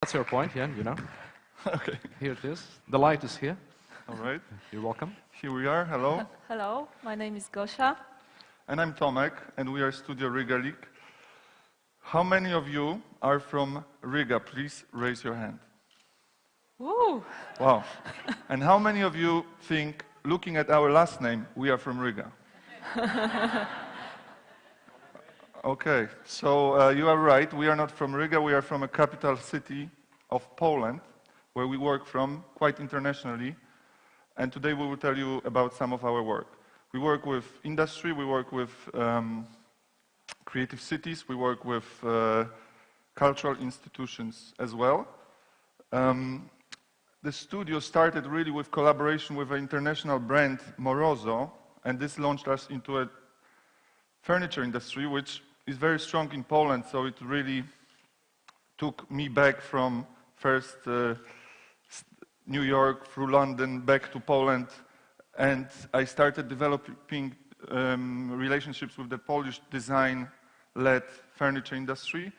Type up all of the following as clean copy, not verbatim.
That's your point, yeah, you know. Okay. Here it is. The light is here. All right. You're welcome. Here we are. Hello. Hello, my name is Gosia. And I'm Tomek, and we are Studio Rygalik. How many of you are from Riga? Please raise your hand. Woo! Wow. And how many of you think, looking at our last name, we are from Riga? Okay, so you are right. We are not from Riga. We are from a capital city of Poland, where we work from quite internationally. And today we will tell you about some of our work. We work with industry, we work with creative cities, we work with cultural institutions as well. The studio started really with collaboration with an international brand, Morozo, and this launched us into a furniture industry, which is very strong in Poland, so it really took me back from first New York through London back to Poland, and I started developing relationships with the Polish design-led furniture industry.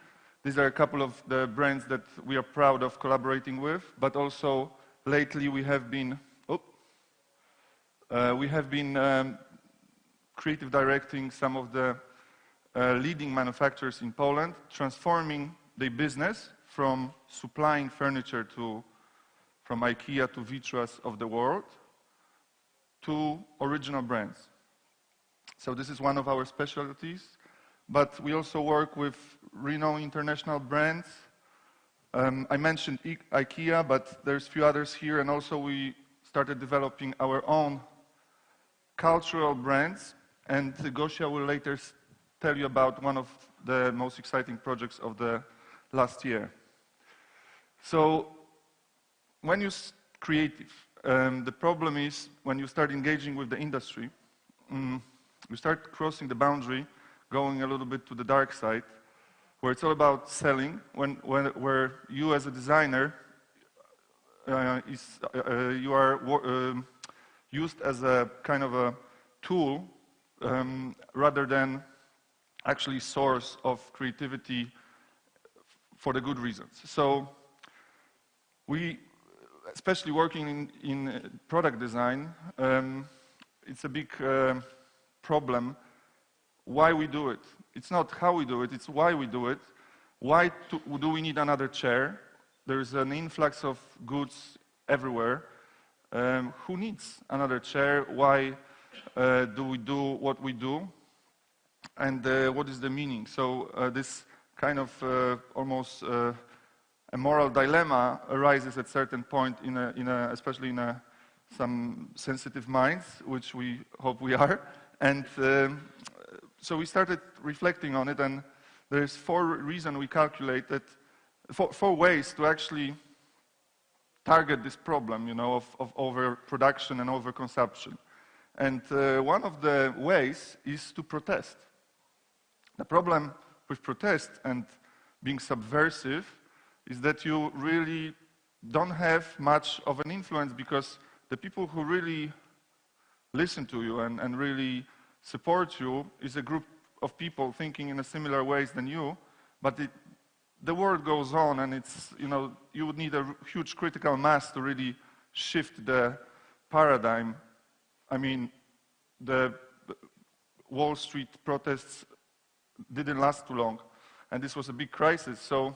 These are a couple of the brands that we are proud of collaborating with, but also lately we have been creative directing some of the leading manufacturers in Poland, transforming their business from supplying furniture from IKEA to Vitras of the world to original brands. So this is one of our specialties, but we also work with renowned international brands. I mentioned IKEA, but there's a few others here, and also we started developing our own cultural brands, and Gosia will later tell you about one of the most exciting projects of the last year. So when you're creative, the problem is when you start engaging with the industry, you start crossing the boundary, going a little bit to the dark side, where it's all about selling, where you as a designer you are used as a kind of a tool rather than actually source of creativity for the good reasons. So we, especially working in product design, it's a big problem why we do it. It's not how we do it, it's why we do it. Why do we need another chair? There's an influx of goods everywhere. Who needs another chair? Why do we do what we do? And what is the meaning? So this kind of almost a moral dilemma arises at a certain point, especially in some sensitive minds, which we hope we are. And so we started reflecting on it, and there's four reasons we calculated, four ways to actually target this problem, you know, of overproduction and overconsumption. And one of the ways is to protest. The problem with protest and being subversive is that you really don't have much of an influence, because the people who really listen to you and really support you is a group of people thinking in a similar ways than you, but the world goes on, and it's, you know, you would need a huge critical mass to really shift the paradigm. I mean, the Wall Street protests didn't last too long, and this was a big crisis, so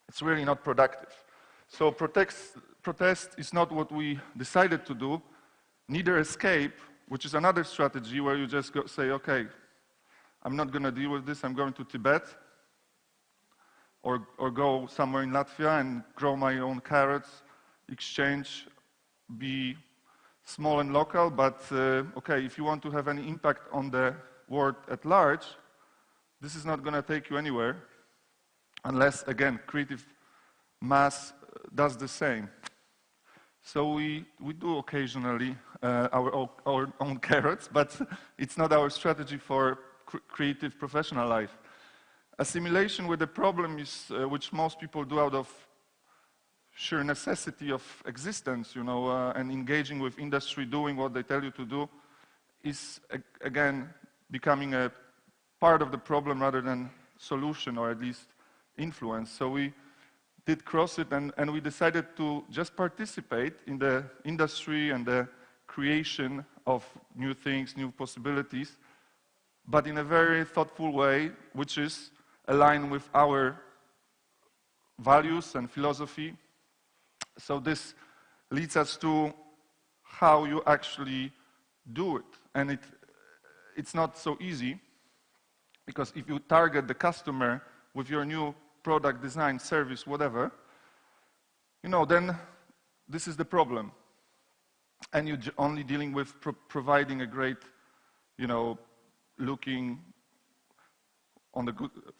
it's really not productive. So protest is not what we decided to do, neither escape, which is another strategy where you just say, okay, I'm not going to deal with this, I'm going to Tibet, or go somewhere in Latvia and grow my own carrots, exchange, be small and local, but okay, if you want to have any impact on the world at large, this is not going to take you anywhere, unless, again, creative mass does the same. So we do occasionally our own carrots, but it's not our strategy for creative professional life. Assimilation with the problem is, which most people do out of sheer necessity of existence, you know, and engaging with industry, doing what they tell you to do, is, again, becoming a part of the problem rather than solution, or at least influence. So we did cross it, and we decided to just participate in the industry and the creation of new things, new possibilities, but in a very thoughtful way, which is aligned with our values and philosophy. So this leads us to how you actually do it. And it's not so easy, because if you target the customer with your new product design, service, whatever, then this is the problem. And you're only dealing with providing a great, looking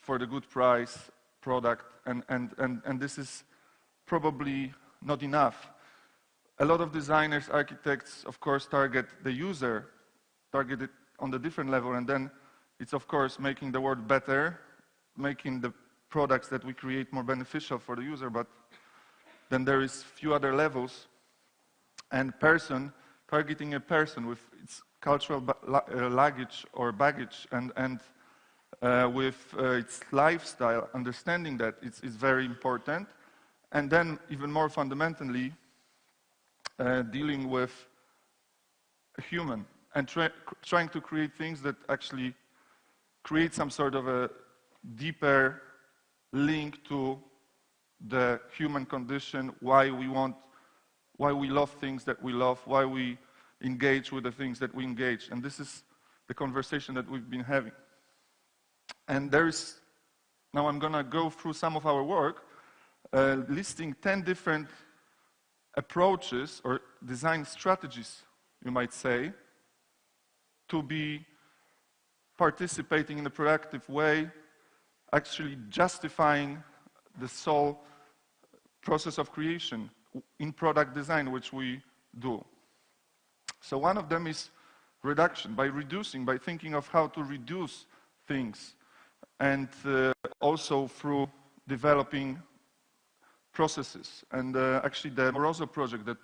for the good price product, and this is probably not enough. A lot of designers, architects, of course, target the user, target it on the different level, and then it's, of course, making the world better, making the products that we create more beneficial for the user, but then there is few other levels, and targeting a person with its cultural luggage or baggage, and with its lifestyle, understanding that is very important, and then even more fundamentally, dealing with a human, and trying to create things that actually create some sort of a deeper link to the human condition, why we love things that we love, why we engage with the things that we engage. And this is the conversation that we've been having. And now I'm going to go through some of our work, listing 10 different approaches or design strategies, you might say, to be participating in a proactive way, actually justifying the sole process of creation in product design, which we do. So one of them is reduction, by thinking of how to reduce things, and also through developing processes. And actually the Morozo project that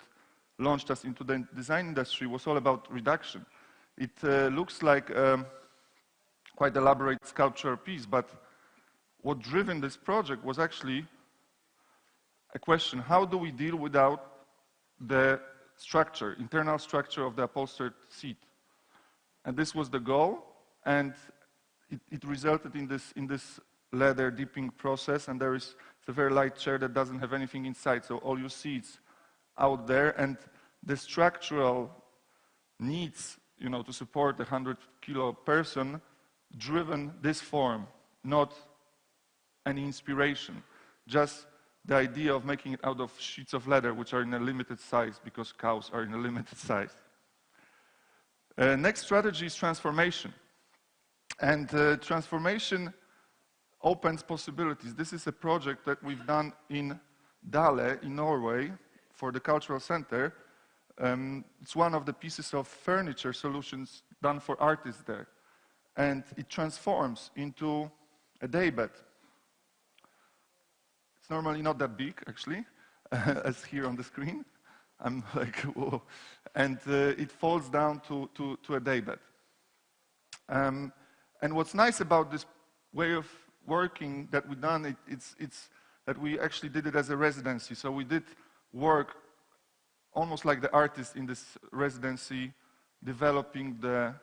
launched us into the design industry was all about reduction. It looks like quite elaborate sculptural piece, but what driven this project was actually a question: how do we deal without the internal structure of the upholstered seat? And this was the goal, and it resulted in this leather dipping process, and it's a very light chair that doesn't have anything inside, so all you see is out there, and the structural needs, to support a 100-kilo person, driven this form, not any inspiration, just the idea of making it out of sheets of leather, which are in a limited size, because cows are in a limited size. Next strategy is transformation. And transformation opens possibilities. This is a project that we've done in Dale, in Norway, for the Cultural Center. It's one of the pieces of furniture solutions done for artists there. And it transforms into a daybed. It's normally not that big, actually, as here on the screen. I'm like, whoa. And it falls down to a daybed. And what's nice about this way of working that we've done, it's that we actually did it as a residency. So we did work almost like the artist in this residency, developing the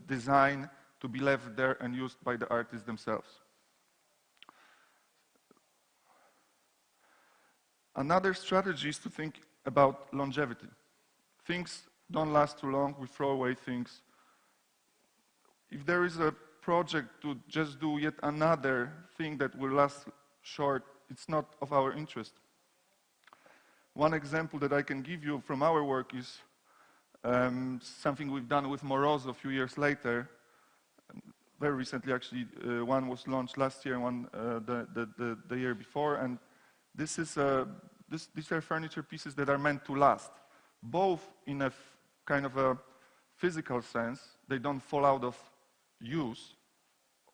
design to be left there and used by the artists themselves. Another strategy is to think about longevity. Things don't last too long, we throw away things. If there is a project to just do yet another thing that will last short, it's not of our interest. One example that I can give you from our work is something we've done with Morozo a few years later. Very recently, actually, one was launched last year, one the year before, and these are furniture pieces that are meant to last, both in a kind of a physical sense. They don't fall out of use,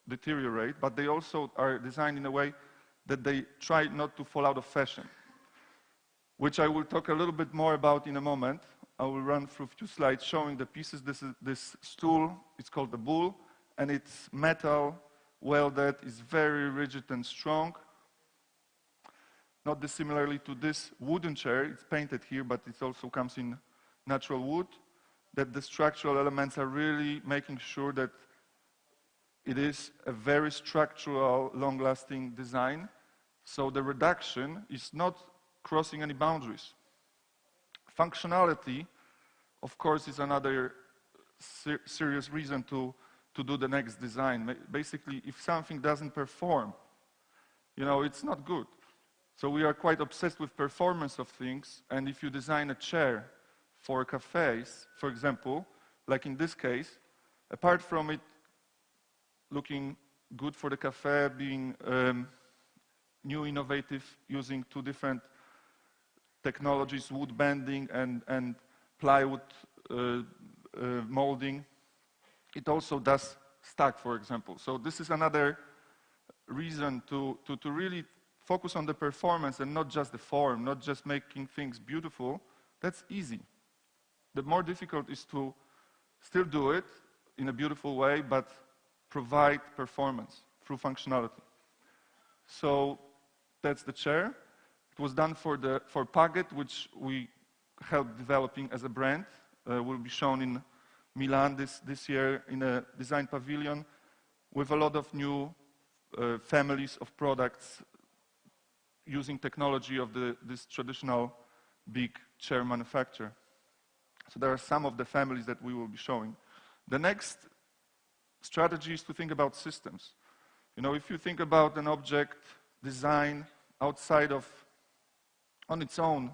deteriorate, but they also are designed in a way that they try not to fall out of fashion, which I will talk a little bit more about in a moment. I will run through a few slides showing the pieces. This stool, it's called the bull, and it's metal, welded, it's very rigid and strong. not dissimilarly to this wooden chair. It's painted here, but it also comes in natural wood, that the structural elements are really making sure that it is a very structural, long-lasting design. So the reduction is not crossing any boundaries. Functionality, of course, is another serious reason to do the next design. Basically, if something doesn't perform, it's not good. So we are quite obsessed with performance of things, and if you design a chair for cafes, for example, like in this case, apart from it looking good for the cafe, being new, innovative, using two different technologies, wood bending and plywood molding, it also does stack, for example. So this is another reason to really focus on the performance and not just the form, not just making things beautiful. That's easy. The more difficult is to still do it in a beautiful way, but provide performance through functionality. So that's the chair. It was done for Paget, which we helped developing as a brand. Will be shown in Milan this year in a design pavilion with a lot of new families of products using technology of this traditional big chair manufacturer. So there are some of the families that we will be showing. The next strategy is to think about systems. If you think about an object design outside of, on its own,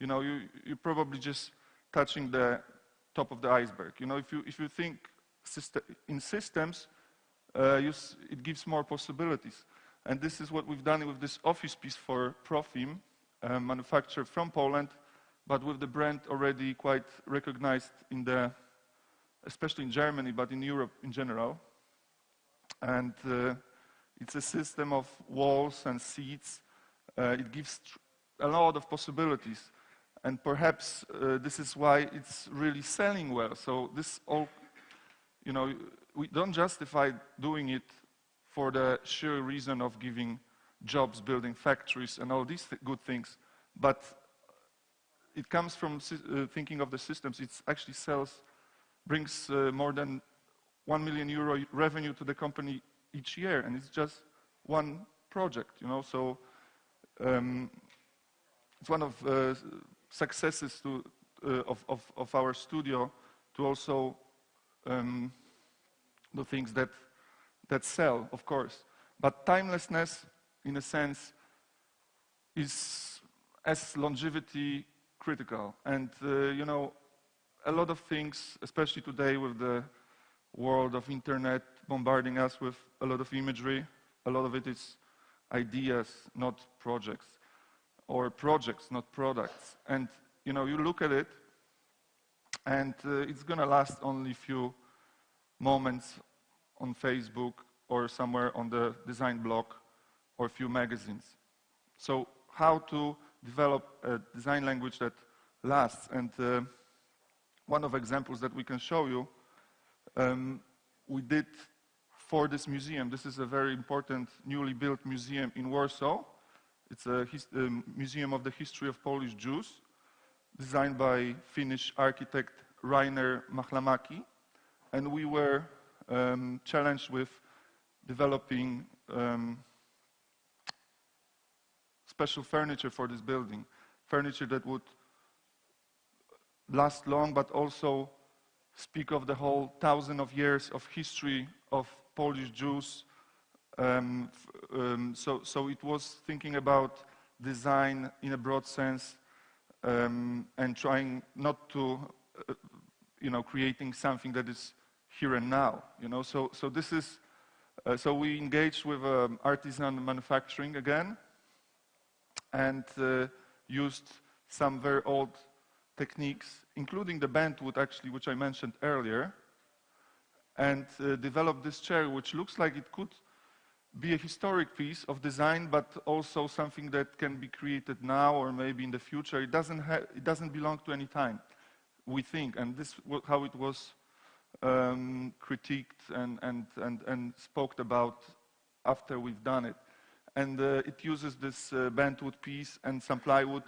you're probably just touching the top of the iceberg. If you think in systems, it gives more possibilities. And this is what we've done with this office piece for Profim, manufactured from Poland, but with the brand already quite recognized especially in Germany, but in Europe in general. And it's a system of walls and seats. It gives a lot of possibilities. And perhaps this is why it's really selling well. So this all, we don't justify doing it for the sheer reason of giving jobs, building factories, and all these good things. But it comes from thinking of the systems. It actually brings more than €1 million revenue to the company each year, and it's just one project, So it's one of successes of our studio to also do things that sell, of course. But timelessness, in a sense, is as longevity critical. And, a lot of things, especially today with the world of internet bombarding us with a lot of imagery, a lot of it is ideas, not projects, or projects, not products. And, you look at it, and it's going to last only a few moments on Facebook or somewhere on the design blog or a few magazines. So how to develop a design language that lasts? And one of the examples that we can show you, we did for this museum. This is a very important newly built museum in Warsaw. It's a museum of the history of Polish Jews, designed by Finnish architect Rainer Machlamaki. And we were challenged with developing special furniture for this building. Furniture that would last long, but also speak of the whole 1,000 of years of history of Polish Jews. So it was thinking about design in a broad sense, and trying not to, creating something that is here and now. So this is, so we engaged with artisan manufacturing again, and used some very old techniques, including the bentwood, actually, which I mentioned earlier, and developed this chair, which looks like it could be a historic piece of design, but also something that can be created now or maybe in the future. It doesn't belong to any time, we think, and this is how it was critiqued and spoke about after we've done it. And it uses this bent wood piece and some plywood,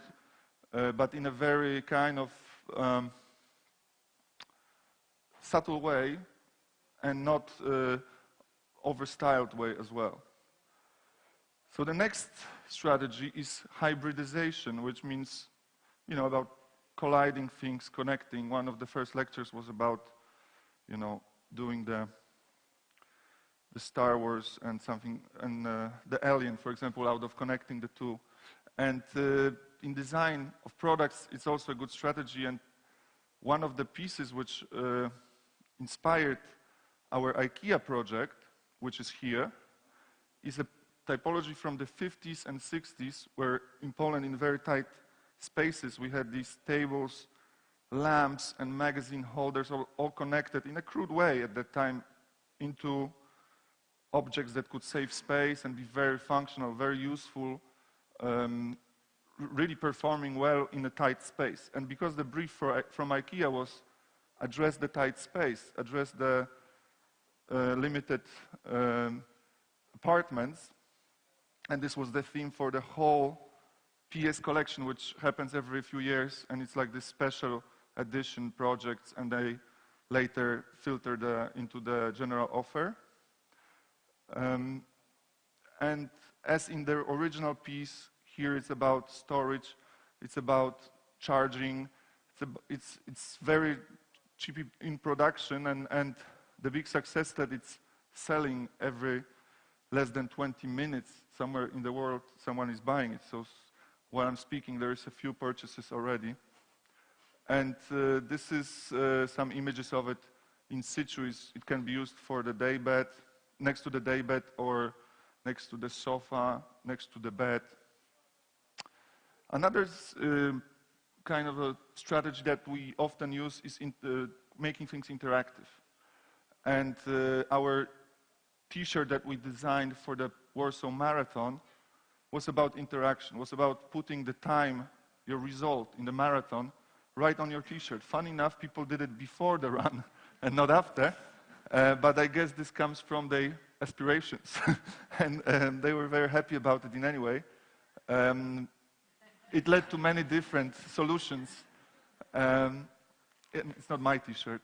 but in a very kind of subtle way and not overstyled way as well. So the next strategy is hybridization, which means, you know, about colliding things, connecting. One of the first lectures was about, you know, doing the Star Wars and something, and the Alien, for example, out of connecting the two. And in design of products, it's also a good strategy. And one of the pieces which inspired our IKEA project, which is here, is a typology from the 50s and 60s, where in Poland, in very tight spaces, we had these tables, lamps, and magazine holders all connected in a crude way at that time into objects that could save space and be very functional, very useful, really performing well in a tight space. And because the brief from IKEA was address the tight space, address the limited apartments, and this was the theme for the whole PS collection, which happens every few years, and it's like this special edition projects, and they later filtered into the general offer. And as in the original piece, here it's about storage, it's about charging, it's very cheap in production, and the big success that it's selling every less than 20 minutes somewhere in the world, someone is buying it. So while I'm speaking, there is a few purchases already. And this is some images of it in situ. It can be used for the daybed, next to the daybed, or next to the sofa, next to the bed. Another kind of a strategy that we often use is making things interactive. And our T-shirt that we designed for the Warsaw Marathon was about interaction, was about putting the time, your result in the marathon, right on your T-shirt. Fun enough, people did it before the run and not after. But I guess this comes from their aspirations. And they were very happy about it in any way. It led to many different solutions. It's not my T-shirt,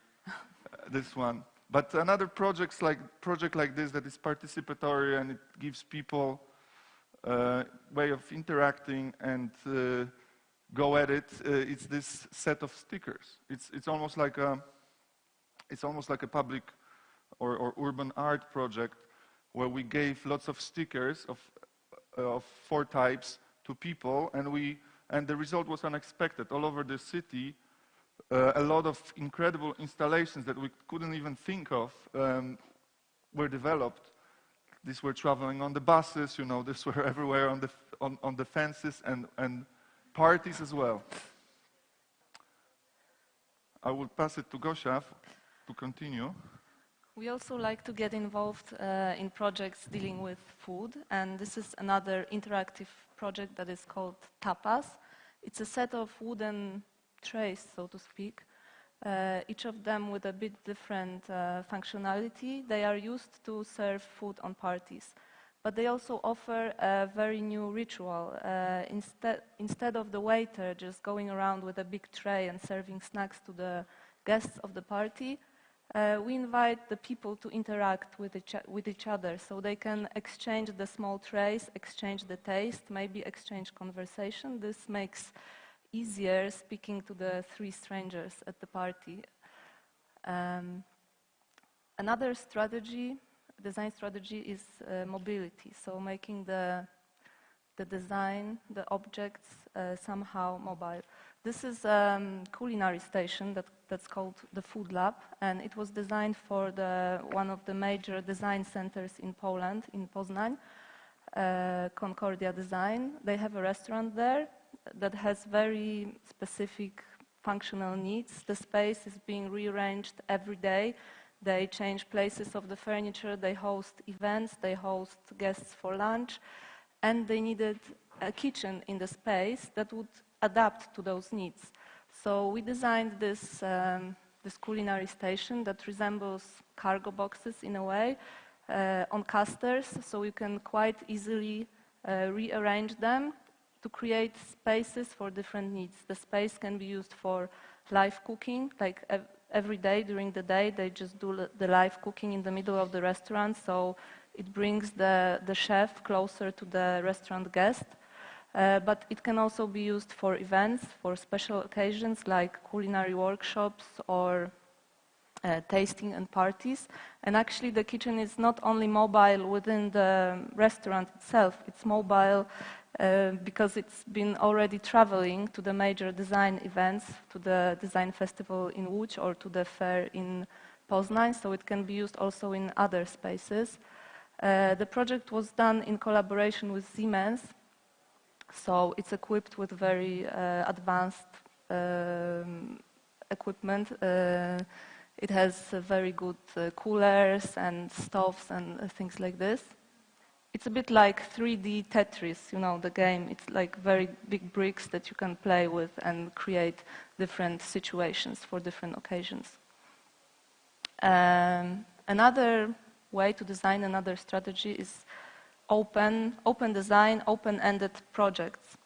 this one. But another project like this that is participatory and it gives people a way of interacting and go at it. It's this set of stickers. It's almost like a public or urban art project where we gave lots of stickers of 4 types to people, and the result was unexpected. All over the city, a lot of incredible installations that we couldn't even think of were developed. These were traveling on the buses, you know, these were everywhere on the fences and parties as well. I will pass it to Gosia to continue. We also like to get involved in projects dealing with food, and this is another interactive project that is called Tapas. It's a set of wooden trays, so to speak, each of them with a bit different functionality. They are used to serve food on parties, but they also offer a very new ritual. Instead of the waiter just going around with a big tray and serving snacks to the guests of the party, we invite the people to interact with each other, so they can exchange the small trays, exchange the taste, maybe exchange conversation. This makes easier speaking to the 3 strangers at the party. Another strategy, design strategy, is mobility, so making the design, the objects somehow mobile. This is a culinary station that's called the Food Lab, and it was designed for one of the major design centers in Poland, in Poznań, Concordia Design. They have a restaurant there that has very specific functional needs. The space is being rearranged every day. They change places of the furniture, they host events, they host guests for lunch, and they needed a kitchen in the space that would adapt to those needs. So we designed this culinary station that resembles cargo boxes in a way, on casters, so you can quite easily rearrange them to create spaces for different needs. The space can be used for live cooking, like every day during the day they just do the live cooking in the middle of the restaurant, so it brings the chef closer to the restaurant guest. But it can also be used for events, for special occasions like culinary workshops or tasting and parties. And actually the kitchen is not only mobile within the restaurant itself, it's mobile because it's been already traveling to the major design events, to the design festival in Łódź or to the fair in Poznań, so it can be used also in other spaces. The project was done in collaboration with Siemens, so it's equipped with very advanced equipment. It has very good coolers and stoves and things like this. It's a bit like 3D Tetris, you know, the game. It's like very big bricks that you can play with and create different situations for different occasions. Another way to design another strategy is open design, open-ended projects.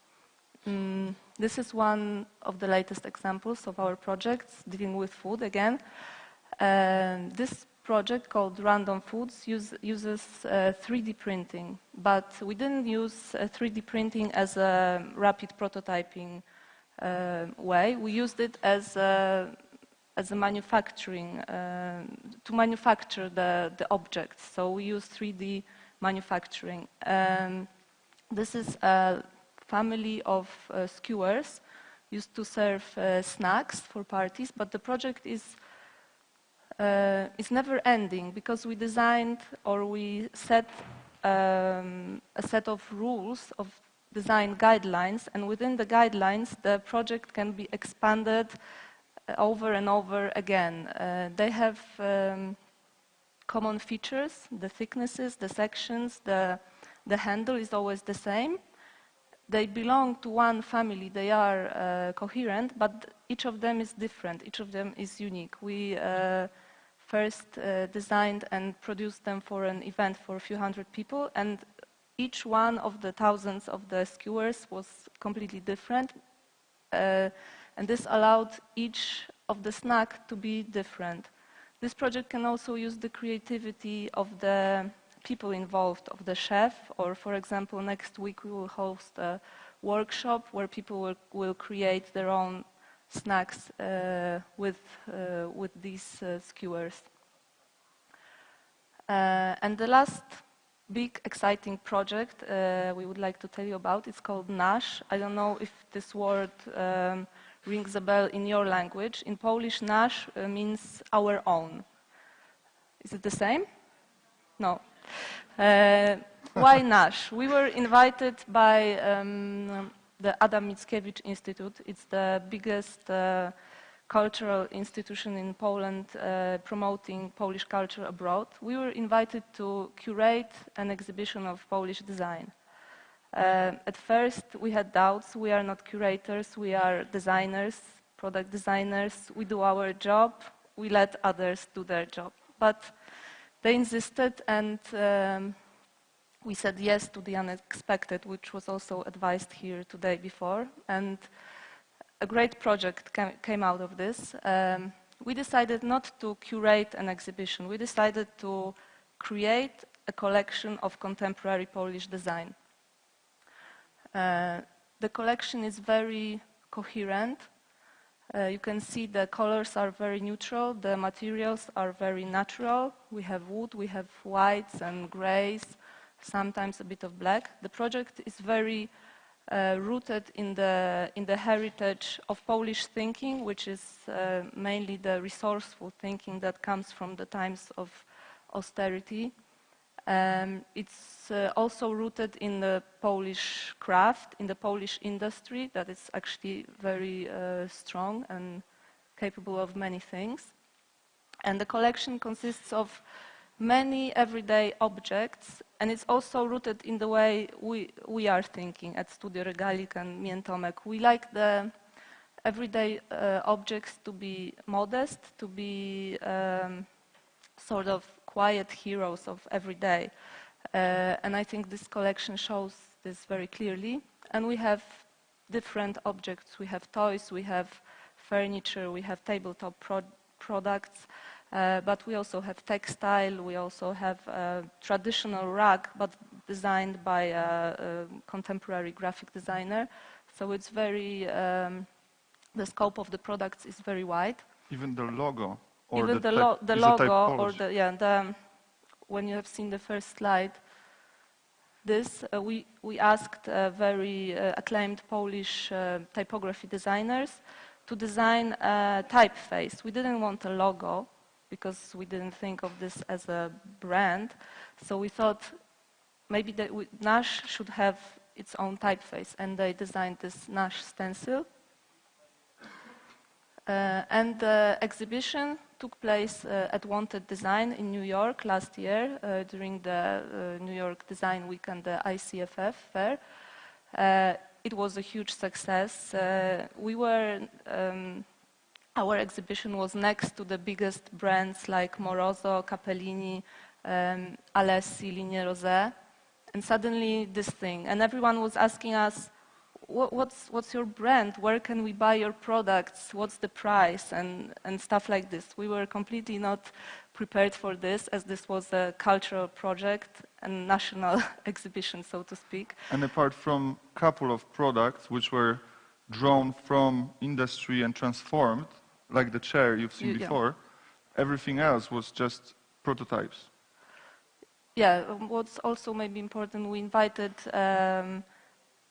This is one of the latest examples of our projects dealing with food again. This project called Random Foods uses 3D printing, but we didn't use 3D printing as a rapid prototyping way. We used it as a manufacturing, to manufacture the objects. So we use 3D manufacturing. This is a family of skewers used to serve snacks for parties, but the project is never ending because we designed or we set a set of rules, of design guidelines, and within the guidelines the project can be expanded over and over again. They have common features, the thicknesses, the sections, the handle is always the same. They belong to one family, they are coherent, but each of them is different, each of them is unique. We first designed and produced them for an event for a few hundred people, and each one of the thousands of the skewers was completely different. And this allowed each of the snack to be different. This project can also use the creativity of the people involved, of the chef, or for example, next week we will host a workshop where people will create their own snacks with these skewers. And the last big exciting project we would like to tell you about is called nasz. I don't know if this word rings a bell in your language. In Polish, nasz means our own. Is it the same? No. Why nasz? We were invited by the Adam Mickiewicz Institute. It's the biggest cultural institution in Poland promoting Polish culture abroad. We were invited to curate an exhibition of Polish design. At first we had doubts. We are not curators, we are designers, product designers. We do our job, we let others do their job. But they insisted, and we said yes to the unexpected, which was also advised here today before. And a great project came out of this. We decided not to curate an exhibition. We decided to create a collection of contemporary Polish design. The collection is very coherent. You can see the colors are very neutral, the materials are very natural. We have wood, we have whites and grays, sometimes a bit of black. The project is very rooted in the heritage of Polish thinking, which is mainly the resourceful thinking that comes from the times of austerity. It's also rooted in the Polish craft, in the Polish industry that is actually very strong and capable of many things. And the collection consists of many everyday objects, and it's also rooted in the way we are thinking at Studio Rygalik and me and Tomek. We like the everyday objects to be modest, to be sort of quiet heroes of every day. And I think this collection shows this very clearly. And we have different objects. We have toys, we have furniture, we have tabletop products, but we also have textile, we also have a traditional rug, but designed by a contemporary graphic designer. So it's very, the scope of the products is very wide. Even the logo, or even the logo, or the when you have seen the first slide, this we asked very acclaimed Polish typography designers to design a typeface. We didn't want a logo because we didn't think of this as a brand, so we thought maybe that Nash should have its own typeface, and they designed this Nash stencil. And the exhibition took place at Wanted Design in New York last year during the New York Design Week and the ICFF fair. It was a huge success. Our exhibition was next to the biggest brands like Moroso, Capellini, Alessi, Ligne Rosé, and suddenly this thing. And everyone was asking us, what's your brand? Where can we buy your products? What's the price? And stuff like this. We were completely not prepared for this, as this was a cultural project and national exhibition, so to speak. And apart from a couple of products which were drawn from industry and transformed, like the chair you've seen before, everything else was just prototypes. Yeah, what's also maybe important, we invited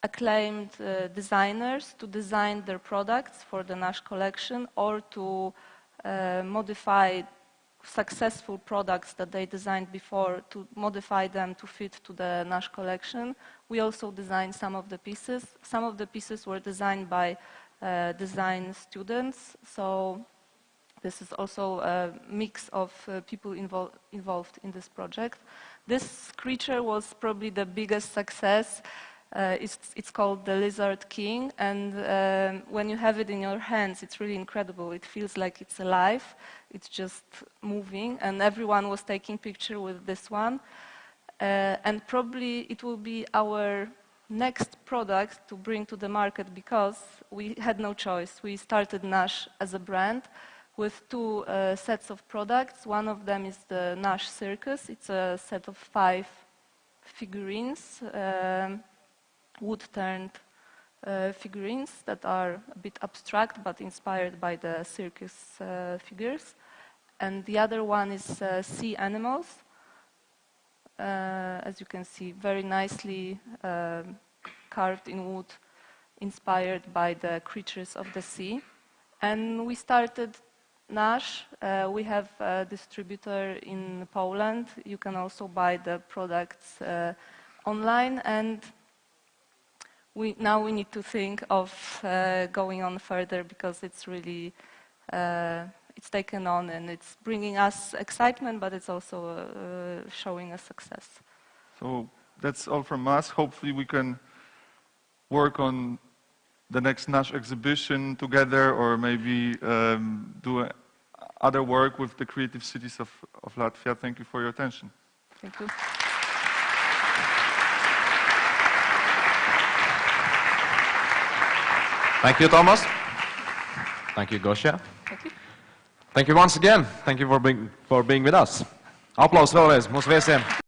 acclaimed designers to design their products for the Nash collection, or to modify successful products that they designed before, to modify them to fit to the Nash collection. We also designed some of the pieces. Some of the pieces were designed by design students, so this is also a mix of people involved in this project. This creature was probably the biggest success. It's called the Lizard King, and when you have it in your hands, it's really incredible. It feels like it's alive, it's just moving, and everyone was taking picture with this one. And probably it will be our next product to bring to the market, because we had no choice. We started Nash as a brand with two sets of products. One of them is the Nash Circus. It's a set of 5 figurines, wood-turned figurines that are a bit abstract but inspired by the circus figures. And the other one is sea animals. As you can see, very nicely carved in wood, inspired by the creatures of the sea. And we started Nash. We have a distributor in Poland. You can also buy the products online, and now we need to think of going on further, because it's really it's taken on and it's bringing us excitement, but it's also showing us success. So that's all from us. Hopefully we can work on the next Nash exhibition together, or maybe do other work with the creative cities of Latvia. Thank you for your attention. Thank you. Thank you, Thomas. Thank you, Gosia. Thank you. Thank you once again. Thank you for being with us. Aplausos vēlreiz mūsu viesiem.